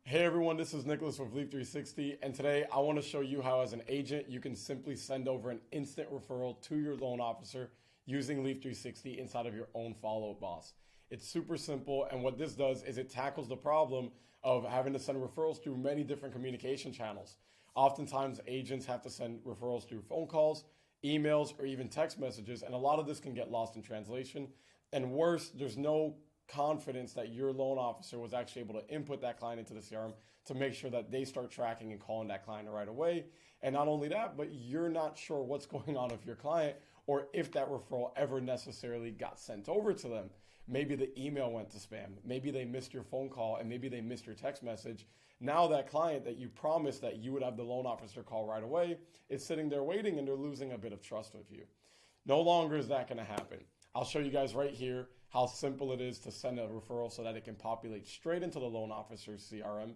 Hey everyone, this is Nicholas with Leaf360, and today I want to show you how as an agent you can simply send over an instant referral to your loan officer using Leaf360 inside of your own FollowUpBoss. It's super simple, and what this does is it tackles the problem of having to send referrals through many different communication channels. Oftentimes agents have to send referrals through phone calls, emails, or even text messages, and a lot of this can get lost in translation. And worse, there's no confidence that your loan officer was actually able to input that client into the CRM to make sure that they start tracking and calling that client right away. And not only that, but you're not sure what's going on with your client or if that referral ever necessarily got sent over to them. Maybe the email went to spam. Maybe they missed your phone call and maybe they missed your text message. Now that client that you promised that you would have the loan officer call right away is sitting there waiting and they're losing a bit of trust with you. No longer is that going to happen. I'll show you guys right here how simple it is to send a referral so that it can populate straight into the loan officer's CRM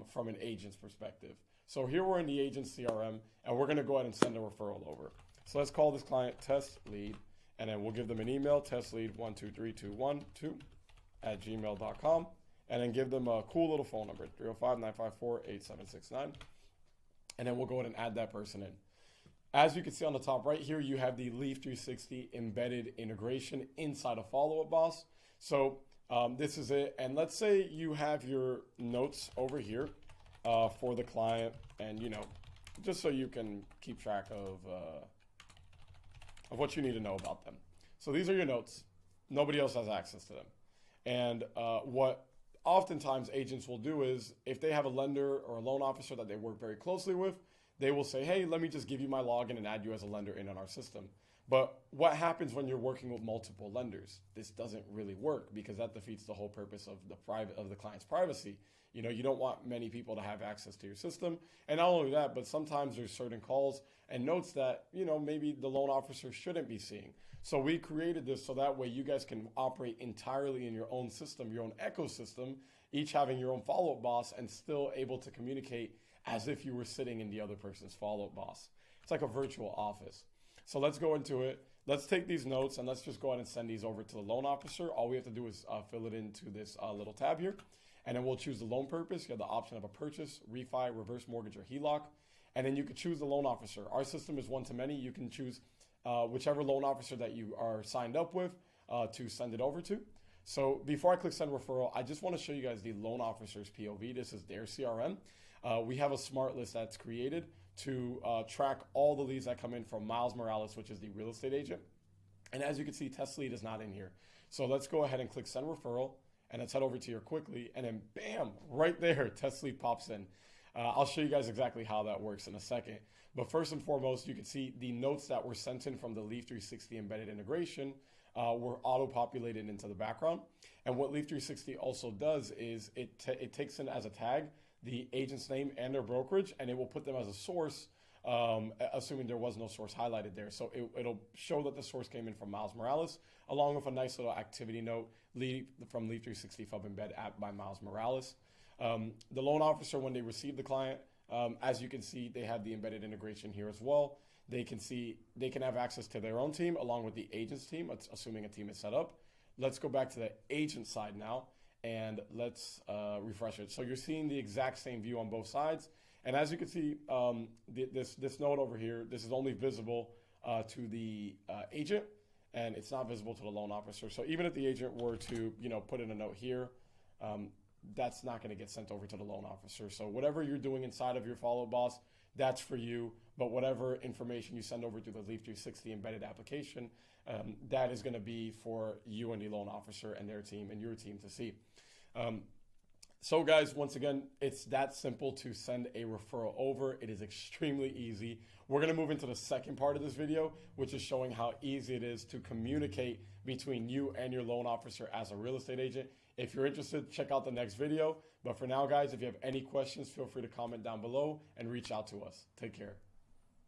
from an agent's perspective. So here we're in the agent's CRM and we're going to go ahead and send a referral over. So let's call this client test lead, and then we'll give them an email, testlead123212@gmail.com, and then give them a cool little phone number, 305-954-8769. And then we'll go ahead and add that person in. As you can see on the top right here, you have the Leaf360 embedded integration inside of FollowUpBoss. So this is it. And let's say you have your notes over here for the client, and just so you can keep track of what you need to know about them. So these are your notes. Nobody else has access to them. And what oftentimes agents will do is if they have a lender or a loan officer that they work very closely with, they will say, hey, let me just give you my login and add you as a lender in on our system. But what happens when you're working with multiple lenders? This doesn't really work because that defeats the whole purpose of the client's privacy. You don't want many people to have access to your system. And not only that, but sometimes there's certain calls and notes that, maybe the loan officer shouldn't be seeing. So we created this so that way you guys can operate entirely in your own system, your own ecosystem, each having your own FollowUpBoss and still able to communicate as if you were sitting in the other person's FollowUpBoss. It's like a virtual office. So let's go into it. Let's take these notes and let's just go ahead and send these over to the loan officer. All we have to do is fill it into this little tab here. And then we'll choose the loan purpose. You have the option of a purchase, refi, reverse mortgage, or HELOC. And then you could choose the loan officer. Our system is one-to-many. You can choose whichever loan officer that you are signed up with to send it over to. So before I click send referral, I just want to show you guys the loan officer's POV. This is their CRM. We have a smart list that's created to track all the leads that come in from Miles Morales, which is the real estate agent. And as you can see, test lead is not in here. So let's go ahead and click send referral, and let's head over to here quickly. And then bam, right there, test lead pops in. I'll show you guys exactly how that works in a second. But first and foremost, you can see the notes that were sent in from the Leaf360 embedded integration were auto-populated into the background. And what Leaf360 also does is it takes in as a tag the agent's name and their brokerage, and it will put them as a source, assuming there was no source highlighted there. So it'll show that the source came in from Miles Morales, along with a nice little activity note from Leaf360 FUB Embed app by Miles Morales. The loan officer, when they receive the client, as you can see, they have the embedded integration here as well. They can have access to their own team along with the agent's team, assuming a team is set up. Let's go back to the agent side now. And let's refresh it. So you're seeing the exact same view on both sides. And as you can see, this note over here, this is only visible to the agent, and it's not visible to the loan officer. So even if the agent were to put in a note here, that's not going to get sent over to the loan officer. So whatever you're doing inside of your FollowUpBoss, that's for you. But whatever information you send over to the Leaf360 embedded application, that is going to be for you and the loan officer and their team and your team to see. So guys, once again, it's that simple to send a referral over. It is extremely easy. We're going to move into the second part of this video, which is showing how easy it is to communicate between you and your loan officer as a real estate agent. If you're interested, check out the next video. But for now, guys, if you have any questions, feel free to comment down below and reach out to us. Take care.